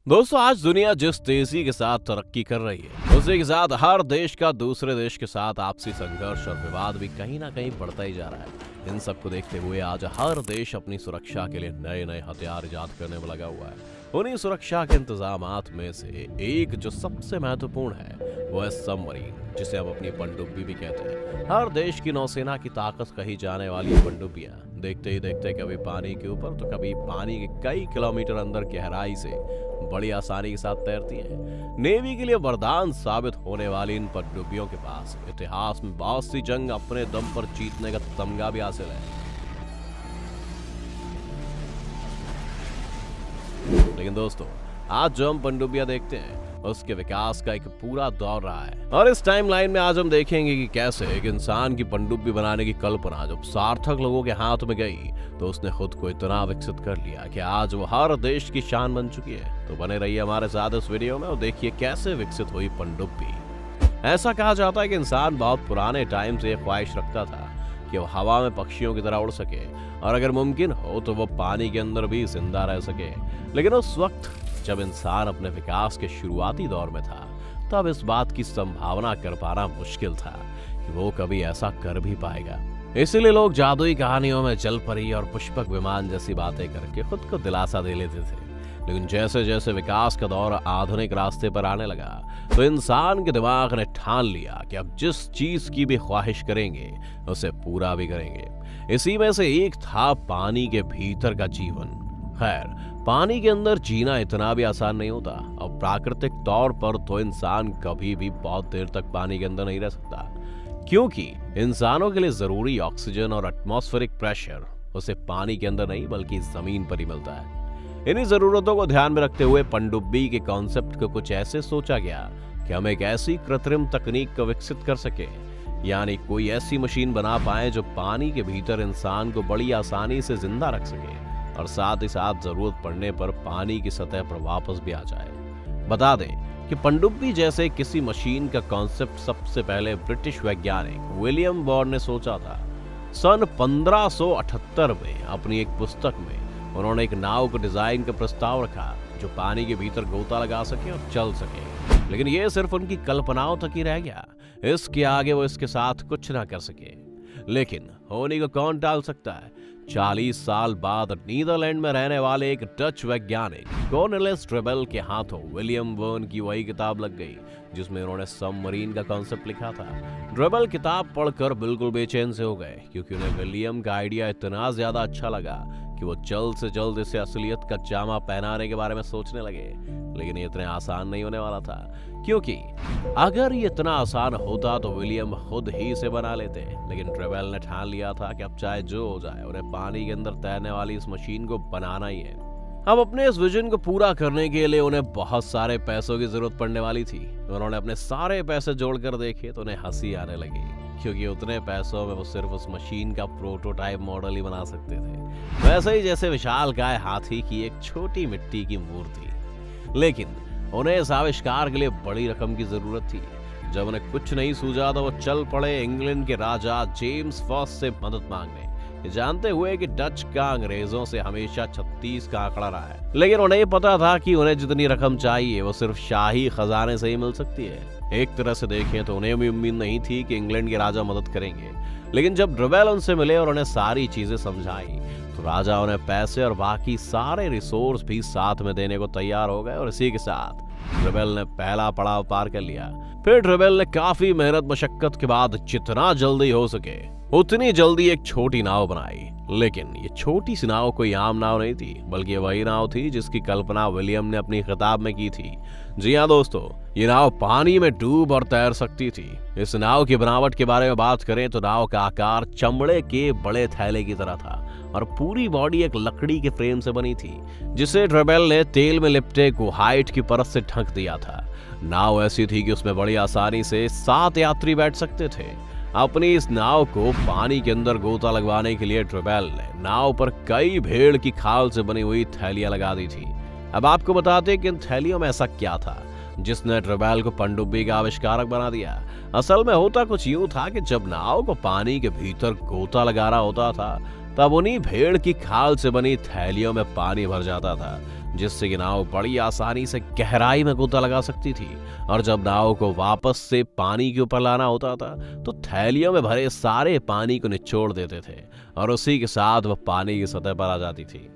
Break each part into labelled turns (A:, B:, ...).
A: दोस्तों, आज दुनिया जिस तेजी के साथ तरक्की कर रही है, उसी के साथ हर देश का दूसरे देश के साथ आपसी संघर्ष और विवाद भी कहीं ना कहीं बढ़ता ही जा रहा है। इन सबको देखते हुए आज हर देश अपनी सुरक्षा के लिए नए नए हथियार इजाद करने में लगा हुआ है। उन्हीं सुरक्षा के इंतजामात में से एक जो सबसे महत्वपूर्ण है वो है सबमरीन, जिसे हम अपनी पनडुब्बी भी कहते हैं। हर देश की नौसेना की ताकत कही जाने वाली पनडुब्बियां देखते ही देखते कभी पानी के ऊपर तो कभी पानी के कई किलोमीटर अंदर गहराई से बड़ी आसानी के साथ तैरती हैं। नेवी के लिए वरदान साबित होने वाली इन पनडुब्बियों के पास इतिहास में बहुत सी जंग अपने दम पर जीतने का तमगा भी हासिल है। लेकिन दोस्तों, आज जो हम पनडुब्बियां देखते हैं उसके विकास का एक पूरा दौर रहा है, और इस टाइमलाइन में आज हम देखेंगे कि कैसे एक इंसान की पनडुब्बी बनाने की कल्पना जब सार्थक लोगों के हाथ में गई तो उसने खुद को इतना विकसित कर लिया कि आज वो हर देश की शान बन चुकी है। तो बने रहिए हमारे साथ इस वीडियो में और देखिए कैसे विकसित हुई पनडुब्बी। ऐसा कहा जाता है कि इंसान बहुत पुराने टाइम से यह ख्वाहिश रखता था कि वो हवा में पक्षियों की तरह उड़ सके और अगर मुमकिन हो तो वो पानी के अंदर भी जिंदा रह सके। लेकिन उस वक्त जब इंसान अपने विकास के शुरुआती दौर में था, तब इस बात की संभावना कर पाना मुश्किल था कि वो कभी ऐसा कर भी पाएगा। इसीलिए लोग जादुई कहानियों में जल परी और पुष्पक विमान जैसी बातें करके खुद को दिलासा दे लेते थे। लेकिन जैसे जैसे विकास का दौर आधुनिक रास्ते पर आने लगा तो इंसान के दिमाग ने ठान लिया कि अब जिस चीज की भी ख्वाहिश करेंगे उसे पूरा भी करेंगे। इसी में से एक था पानी के भीतर का जीवन। खैर, पानी के अंदर जीना इतना भी आसान नहीं होता और प्राकृतिक तौर पर तो इंसान कभी भी बहुत देर तक पानी के अंदर नहीं रह सकता, क्योंकि इंसानों के लिए जरूरी ऑक्सीजन और एटमॉस्फेरिक प्रेशर उसे पानी के अंदर नहीं बल्कि जमीन पर ही मिलता है। इन्हीं जरूरतों को ध्यान में रखते हुए पनडुब्बी के कॉन्सेप्ट को कुछ ऐसे सोचा गया कि हम एक ऐसी कृत्रिम तकनीक को विकसित कर सके, यानी कोई ऐसी मशीन बना पाए जो पानी के भीतर इंसान को बड़ी आसानी से जिंदा रख सके और साथ ही साथ जरूरत पड़ने पर पानी की सतह पर वापस भी आ जाए। बता दें कि पनडुब्बी जैसे किसी मशीन का कॉन्सेप्ट सबसे पहले ब्रिटिश वैज्ञानिक विलियम वॉर्न ने सोचा था। सन 1578 में अपनी एक पुस्तक में उन्होंने एक नाव को डिजाइन का प्रस्ताव रखा जो पानी के भीतर गोता लगा सके और चल सके। लेकिन यह सिर्फ उनकी कल्पनाओं तक ही रह गया, इसके आगे वो इसके साथ कुछ ना कर सके। लेकिन होने को कौन टाल सकता है। 40 साल बाद नीदरलैंड में रहने वाले एक डच वैज्ञानिक कॉर्नेलिस ड्रेबेल के हाथों विलियम वर्न की वही किताब लग गई जिसमें उन्होंने सबमरीन का कॉन्सेप्ट लिखा था। ड्रेबेल किताब पढ़कर बिल्कुल बेचैन से हो गए, क्योंकि उन्हें विलियम का आइडिया इतना ज्यादा अच्छा लगा कि वो जल्द से जल्द इसे असलियत का जामा पहनाने के बारे में सोचने लगे। लेकिन ये इतने आसान नहीं होने वाला था, क्योंकि अगर ये इतना आसान होता तो विलियम खुद ही इसे बना लेते। लेकिन ड्रेबेल ने ठान लिया था कि अब चाहे जो हो जाए उन्हें पानी के अंदर तैरने वाली इस मशीन को बनाना ही है। अब अपने इस विजन को पूरा करने के लिए उन्हें बहुत सारे पैसों की जरूरत पड़ने वाली थी। उन्होंने अपने सारे पैसे जोड़कर देखे तो उन्हें हंसी आने लगी, क्योंकि उतने पैसों में वो सिर्फ उस मशीन का प्रोटोटाइप मॉडल ही बना सकते थे, वैसे ही जैसे विशालकाय हाथी की एक छोटी मिट्टी की मूर्ति। लेकिन उन्हें इस आविष्कार के लिए बड़ी रकम की जरूरत थी। जब उन्हें कुछ नहीं सूझा तो वो चल पड़े इंग्लैंड के राजा जेम्स फर्स्ट से मदद मांगने, जानते हुए कि डच का अंग्रेजों से हमेशा 36 का आंकड़ा रहा है। लेकिन उन्हें पता था कि उन्हें जितनी रकम चाहिए वो सिर्फ शाही खजाने से ही मिल सकती है। एक तरह से देखें तो उन्हें भी उम्मीद नहीं थी कि इंग्लैंड के राजा मदद करेंगे। लेकिन जब ड्रेबेल उनसे मिले और उन्हें सारी चीजें समझाई तो राजा उन्हें पैसे और बाकी सारे रिसोर्स भी साथ में देने को तैयार हो गए, और इसी के साथ ड्रेबेल ने पहला पड़ाव पार कर लिया। फिर ड्रेबेल ने काफी मेहनत मशक्कत के बाद जितना जल्दी हो सके उतनी जल्दी एक छोटी नाव बनाई। लेकिन ये छोटी सी नाव कोई आम नाव नहीं थी, बल्कि वही नाव थी जिसकी कल्पना विलियम ने अपनी किताब में की थी। जी हाँ दोस्तों, ये नाव पानी में डूब और तैर सकती थी। इस नाव की बनावट के बारे में बात करें तो नाव का आकार चमड़े के बड़े थैले की तरह था और पूरी बॉडी एक लकड़ी के फ्रेम से बनी थी, जिसे ड्रेबेल ने तेल में लिपटे गुहाइट की परत से ढक दिया था। नाव ऐसी थी कि उसमें बड़ी आसानी से 7 यात्री बैठ सकते थे। अपनी इस नाव को पानी के अंदर गोता लगवाने के लिए ड्रेबेल ने नाव पर कई भेड़ की खाल से बनी हुई थैलियां लगा दी थी। अब आपको बताते कि इन थैलियों में ऐसा क्या था जिसने ड्रेबेल को पनडुब्बी का आविष्कारक बना दिया। असल में होता कुछ यूं था कि जब नाव को पानी के भीतर गोता लगाना होता था तब उन्हीं भेड़ की खाल से बनी थैलियों में पानी भर जाता था, जिससे कि नाव बड़ी आसानी से गहराई में गोता लगा सकती थी। और जब नाव को वापस से पानी के ऊपर लाना होता था तो थैलियों में भरे सारे पानी को निचोड़ देते थे और उसी के साथ वह पानी की सतह पर आ जाती थी।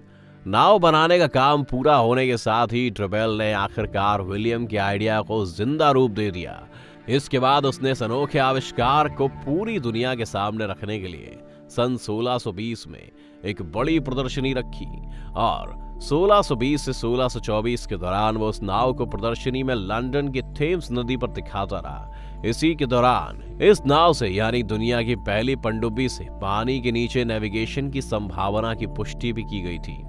A: नाव बनाने का काम पूरा होने के साथ ही ट्रेबेल ने आखिरकार विलियम के आइडिया को जिंदा रूप दे दिया। इसके बाद उसने इस अनोखे आविष्कार को पूरी दुनिया के सामने रखने के लिए सन 1620 में एक बड़ी प्रदर्शनी रखी और 1620 से 1624 के दौरान वो उस नाव को प्रदर्शनी में लंदन की थेम्स नदी पर दिखाता रहा। इसी के दौरान इस नाव से यानी दुनिया की पहली पनडुब्बी से पानी के नीचे नेविगेशन की संभावना की पुष्टि भी की गई थी।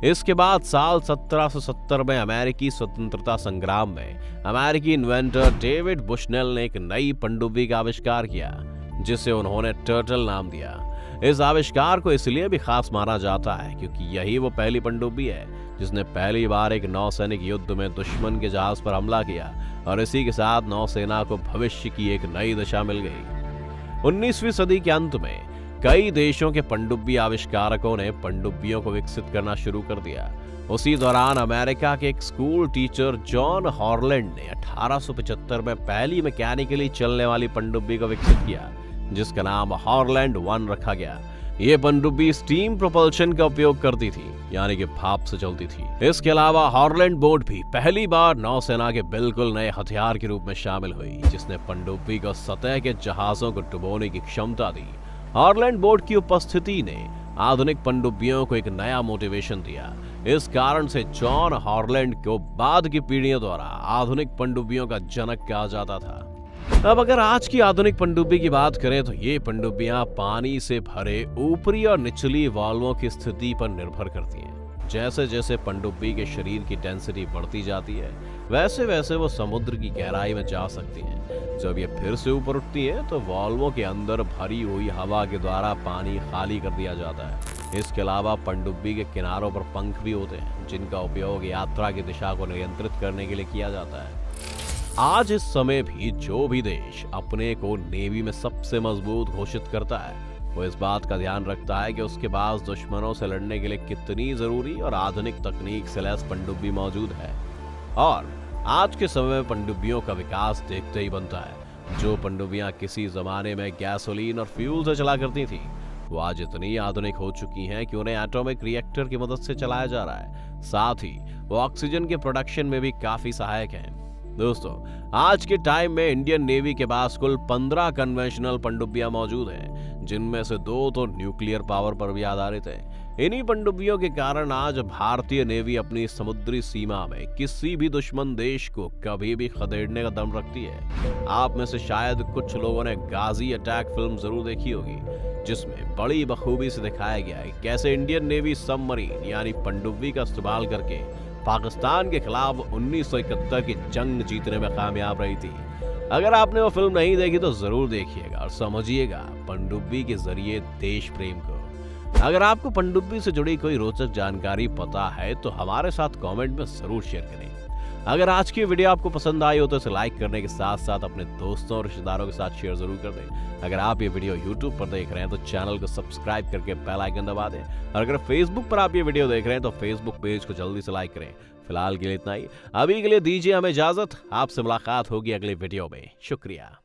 A: इसके बाद साल 1770 में अमेरिकी स्वतंत्रता संग्राम में अमेरिकी इन्वेंटर डेविड बुशनेल ने एक नई पनडुब्बी का आविष्कार किया जिसे उन्होंने टर्टल नाम दिया। इस आविष्कार को इसलिए भी खास माना जाता है क्योंकि यही वो पहली पनडुब्बी है जिसने पहली बार एक नौसैनिक युद्ध में दुश्मन के जहाज पर हमला किया और इसी के साथ नौसेना को भविष्य की एक नई दिशा मिल गई। 19वीं सदी के अंत में कई देशों के पनडुब्बी आविष्कारकों ने पनडुब्बियों को विकसित करना शुरू कर दिया। उसी दौरान अमेरिका के एक स्कूल टीचर जॉन हॉरलैंड ने 1875 में पहली मैकेनिकली चलने वाली पनडुब्बी को विकसित किया जिसका नाम हॉरलैंड 1 रखा गया। ये पनडुब्बी स्टीम प्रोपल्शन का उपयोग करती थी यानी कि भाप से चलती थी। इसके अलावा हॉरलैंड बोट भी पहली बार नौसेना के बिल्कुल नए हथियार के रूप में शामिल हुई जिसने पनडुब्बी को सतह के जहाजों को डुबोने की क्षमता दी। हॉरलैंड बोट की उपस्थिति ने आधुनिक पनडुब्बियों को एक नया मोटिवेशन दिया। इस कारण से जॉन हॉरलैंड को बाद की पीढ़ियों द्वारा आधुनिक पनडुब्बियों का जनक कहा जाता था। अब अगर आज की आधुनिक पनडुब्बी की बात करें तो ये पनडुब्बियां पानी से भरे ऊपरी और निचली वाल्वों की स्थिति पर निर्भर करती हैं। जैसे जैसे पनडुब्बी के शरीर की डेंसिटी बढ़ती जाती है वैसे वैसे वो समुद्र की गहराई में जा सकती हैं। जब ये फिर से ऊपर उठती है तो वाल्वों के अंदर भरी हुई हवा के द्वारा पानी खाली कर दिया जाता है। इसके अलावा पनडुब्बी के किनारों पर पंख भी होते हैं जिनका उपयोग यात्रा की दिशा को नियंत्रित करने के लिए किया जाता है। आज इस समय भी जो भी देश अपने को नेवी में सबसे मजबूत घोषित करता है वो इस बात का ध्यान रखता है कि उसके पास दुश्मनों से लड़ने के लिए कितनी जरूरी और आधुनिक तकनीक से लैस पनडुब्बी मौजूद है। और आज के समय में पनडुब्बियों का विकास देखते ही बनता है। जो पनडुब्बियां किसी जमाने में गैसोलीन और फ्यूल से चला करती थी वो आज इतनी आधुनिक हो चुकी हैं कि उन्हें एटॉमिक रिएक्टर की मदद से चलाया जा रहा है। साथ ही वो ऑक्सीजन के प्रोडक्शन में भी काफी सहायक हैं। दोस्तों, आज के टाइम में इंडियन नेवी के पास कुल 15 कन्वेंशनल पनडुब्बियां मौजूद हैं जिनमें से 2 तो न्यूक्लियर पावर पर भी आधारित है। इन्हीं पनडुब्बियों के कारण आज भारतीय नेवी अपनी समुद्री सीमा में किसी भी दुश्मन देश को कभी भी खदेड़ने का दम रखती है। आप में से शायद कुछ लोगों ने गाजी अटैक फिल्म जरूर देखी होगी जिसमें बड़ी बखूबी से दिखाया गया है कैसे इंडियन नेवी सबमरीन यानी पनडुब्बी का इस्तेमाल करके पाकिस्तान के खिलाफ 1971 की जंग जीतने में कामयाब रही थी। अगर आपने वो फिल्म नहीं देखी तो जरूर देखिएगा और समझिएगा पनडुब्बी के जरिए देश प्रेम को। अगर आपको पनडुब्बी से जुड़ी कोई रोचक जानकारी पता है तो हमारे साथ कमेंट में जरूर शेयर करें। अगर आज की वीडियो आपको पसंद आई हो तो इसे लाइक करने के साथ साथ अपने दोस्तों और रिश्तेदारों के साथ शेयर जरूर कर दें। अगर आप ये वीडियो YouTube पर देख रहे हैं तो चैनल को सब्सक्राइब करके बेल आइकन दबा दें और अगर Facebook पर आप ये वीडियो देख रहे हैं तो Facebook पेज को जल्दी से लाइक करें। फिलहाल के लिए इतना ही। अभी के लिए दीजिए हमें इजाजत। आपसे मुलाकात होगी अगले वीडियो में। शुक्रिया।